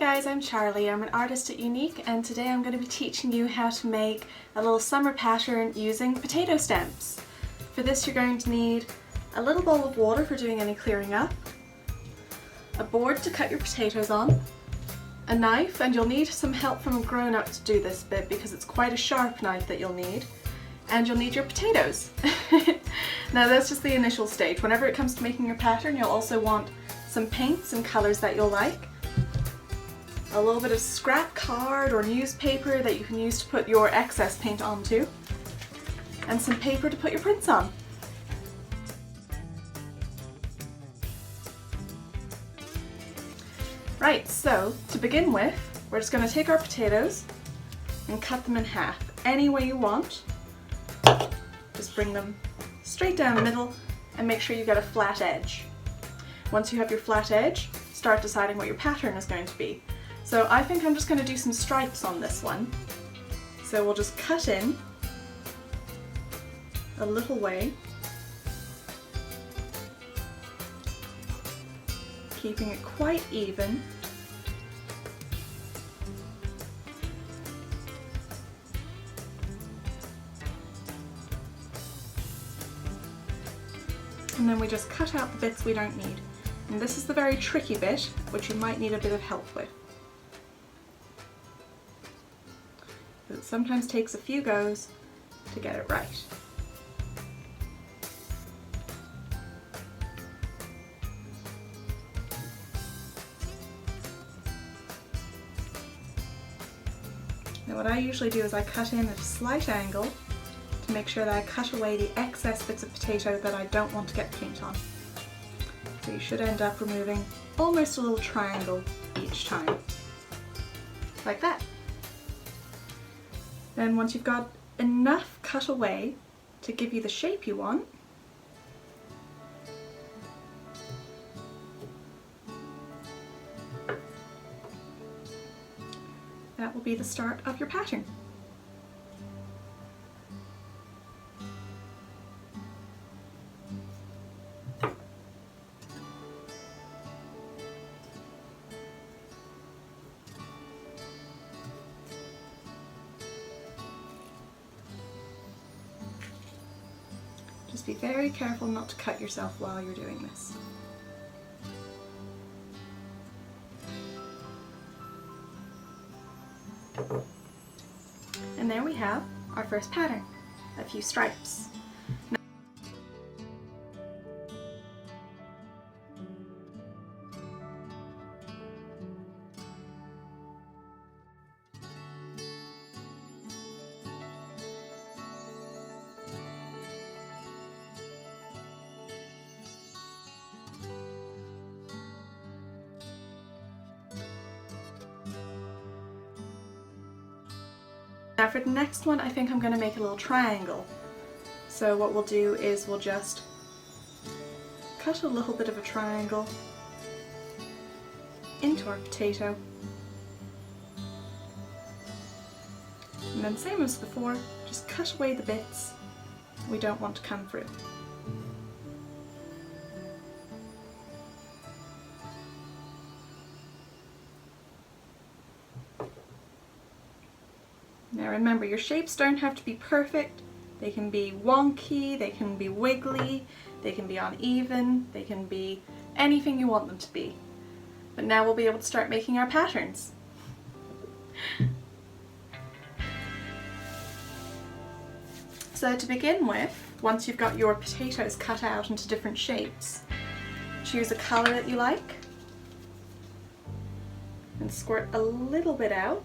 guys, I'm Charlie. I'm an artist at Unique, and today I'm going to be teaching you how to make a little summer pattern using potato stems. For this you're going to need a little bowl of water for doing any clearing up, a board to cut your potatoes on, a knife, and you'll need some help from a grown-up to do this bit because it's quite a sharp knife that you'll need, and you'll need your potatoes. Now that's just the initial stage. Whenever it comes to making your pattern you'll also want some paints and colours that you'll like, a little bit of scrap card or newspaper that you can use to put your excess paint onto, and some paper to put your prints on. Right, so to begin with, we're just going to take our potatoes and cut them in half any way you want. Just bring them straight down the middle and make sure you get a flat edge. Once you have your flat edge, start deciding what your pattern is going to be. So I think I'm just going to do some stripes on this one. So we'll just cut in a little way, keeping it quite even. And then we just cut out the bits we don't need. And this is the very tricky bit, which you might need a bit of help with. It sometimes takes a few goes to get it right. Now what I usually do is I cut in at a slight angle to make sure that I cut away the excess bits of potato that I don't want to get paint on. So you should end up removing almost a little triangle each time, like that. Then once you've got enough cut away to give you the shape you want, that will be the start of your pattern. Just be very careful not to cut yourself while you're doing this. And there we have our first pattern, a few stripes. Now for the next one, I think I'm going to make a little triangle. So what we'll do is we'll just cut a little bit of a triangle into our potato. And then same as before, just cut away the bits we don't want to come through. Now remember, your shapes don't have to be perfect. They can be wonky, they can be wiggly, they can be uneven, they can be anything you want them to be. But now we'll be able to start making our patterns. So to begin with, once you've got your potatoes cut out into different shapes, choose a colour that you like and squirt a little bit out.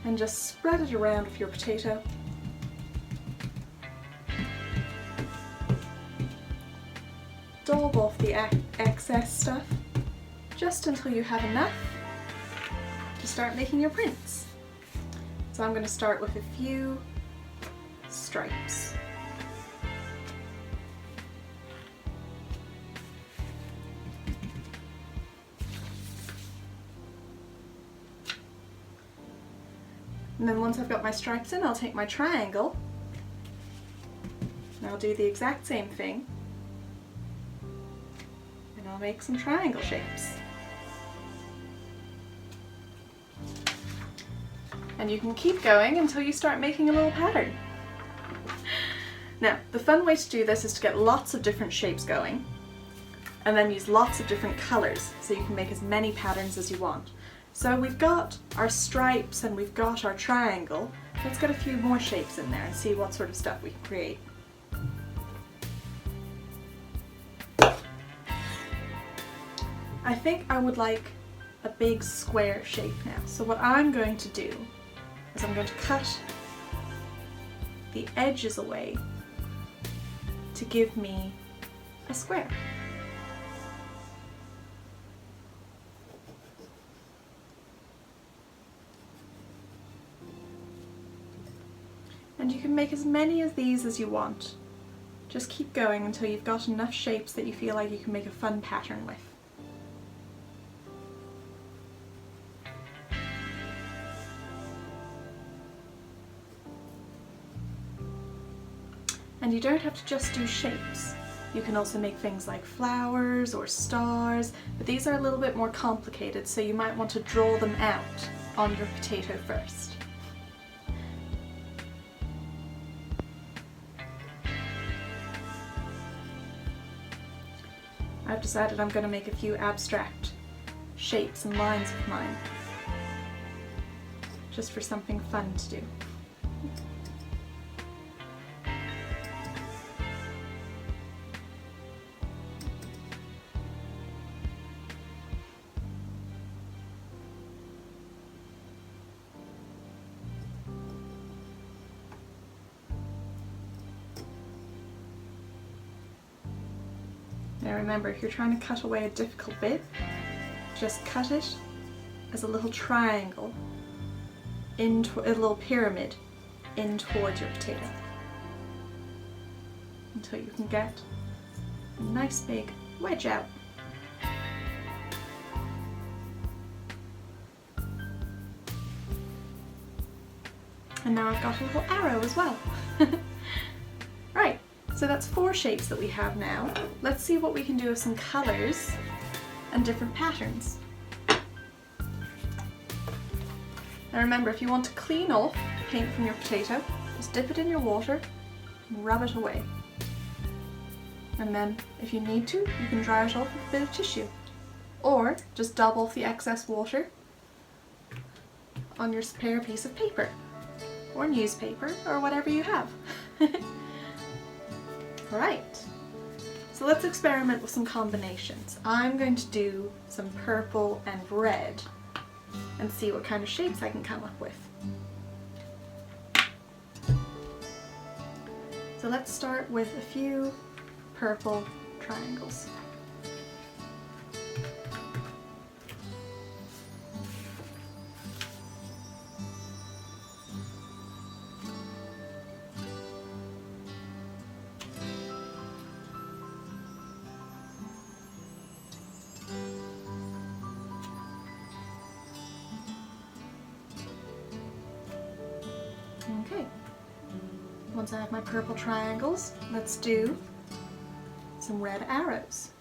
And just spread it around with your potato. Daub off the excess stuff just until you have enough to start making your prints. So I'm going to start with a few stripes. And then once I've got my stripes in, I'll take my triangle and I'll do the exact same thing. And I'll make some triangle shapes. And you can keep going until you start making a little pattern. Now, the fun way to do this is to get lots of different shapes going, and then use lots of different colours so you can make as many patterns as you want. So we've got our stripes and we've got our triangle. Let's get a few more shapes in there and see what sort of stuff we can create. I think I would like a big square shape now. So what I'm going to do is I'm going to cut the edges away to give me a square. And you can make as many of these as you want. Just keep going until you've got enough shapes that you feel like you can make a fun pattern with. And you don't have to just do shapes. You can also make things like flowers or stars, but these are a little bit more complicated, so you might want to draw them out on your potato first. I've decided I'm going to make a few abstract shapes and lines with mine, just for something fun to do. Now remember, if you're trying to cut away a difficult bit, just cut it as a little triangle, into a little pyramid in towards your potato, until you can get a nice big wedge out. And now I've got a little arrow as well. Right. So that's 4 shapes that we have now. Let's see what we can do with some colours and different patterns. Now remember, if you want to clean off paint from your potato, just dip it in your water and rub it away. And then, if you need to, you can dry it off with a bit of tissue. Or just dab off the excess water on your spare piece of paper, or newspaper, or whatever you have. Right, so let's experiment with some combinations. I'm going to do some purple and red and see what kind of shapes I can come up with. So let's start with a few purple triangles. Okay, once I have my purple triangles, let's do some red arrows.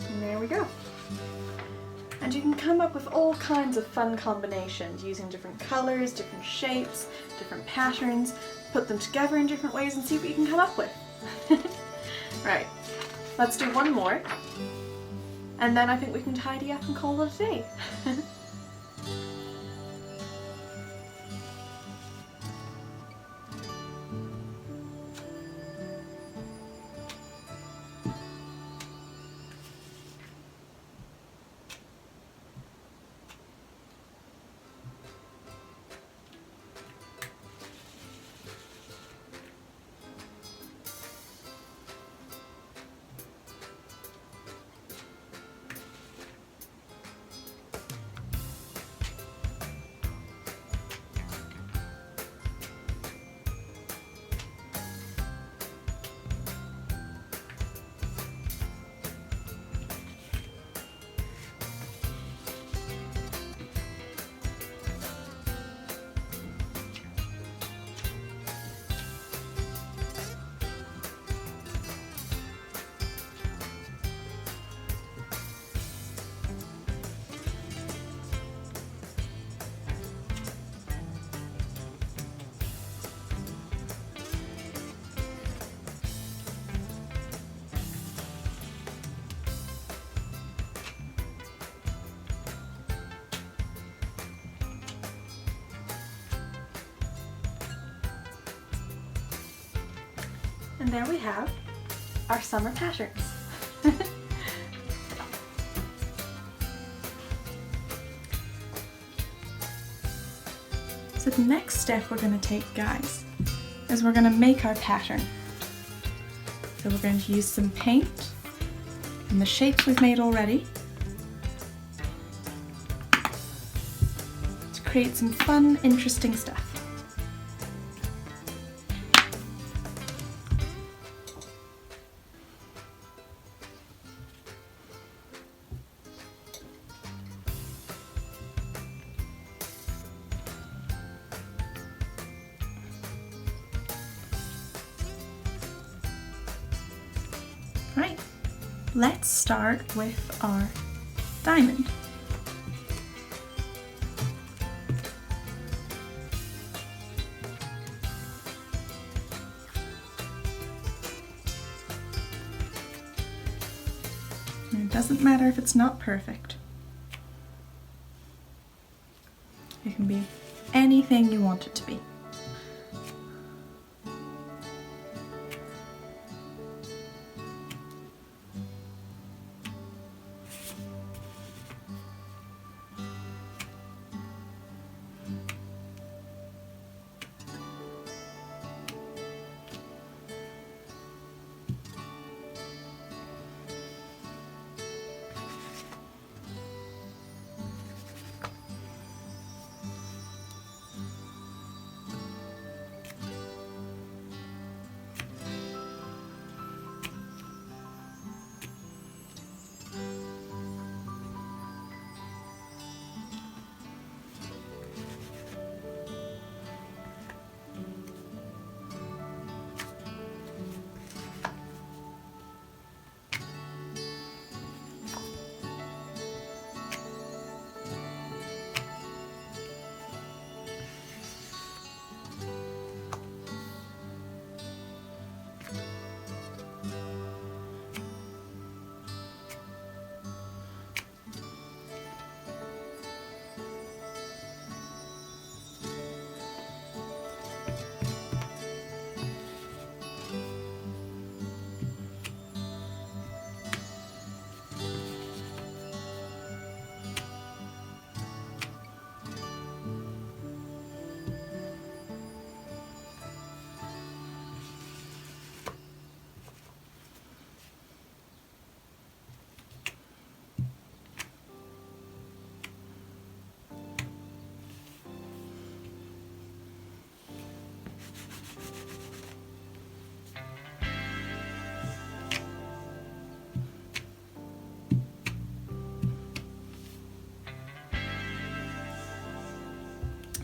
And there we go. And you can come up with all kinds of fun combinations using different colours, different shapes, different patterns, put them together in different ways and see what you can come up with. Right, let's do one more, and then I think we can tidy up and call it a day. And there we have our summer patterns. So the next step we're going to take, guys, is we're going to make our pattern. So we're going to use some paint and the shapes we've made already to create some fun, interesting stuff. Right, let's start with our diamond. And it doesn't matter if it's not perfect. It can be anything you want it to be.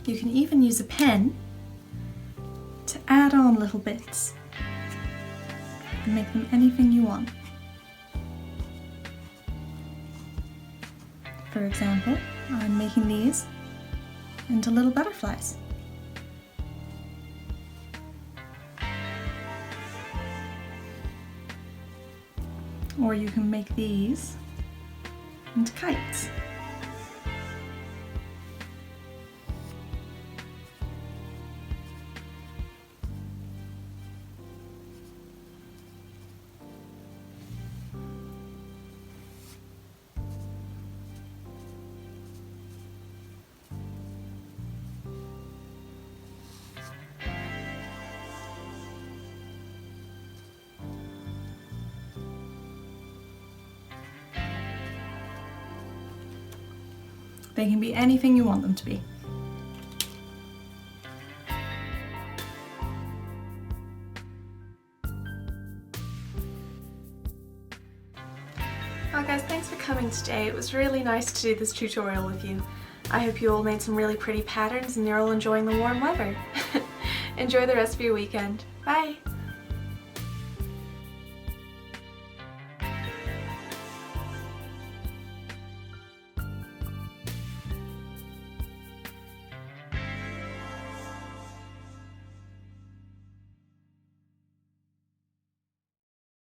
You can even use a pen to add on little bits and make them anything you want. For example, I'm making these into little butterflies. Or you can make these into kites. They can be anything you want them to be. Well guys, thanks for coming today. It was really nice to do this tutorial with you. I hope you all made some really pretty patterns and you're all enjoying the warm weather. Enjoy the rest of your weekend. Bye!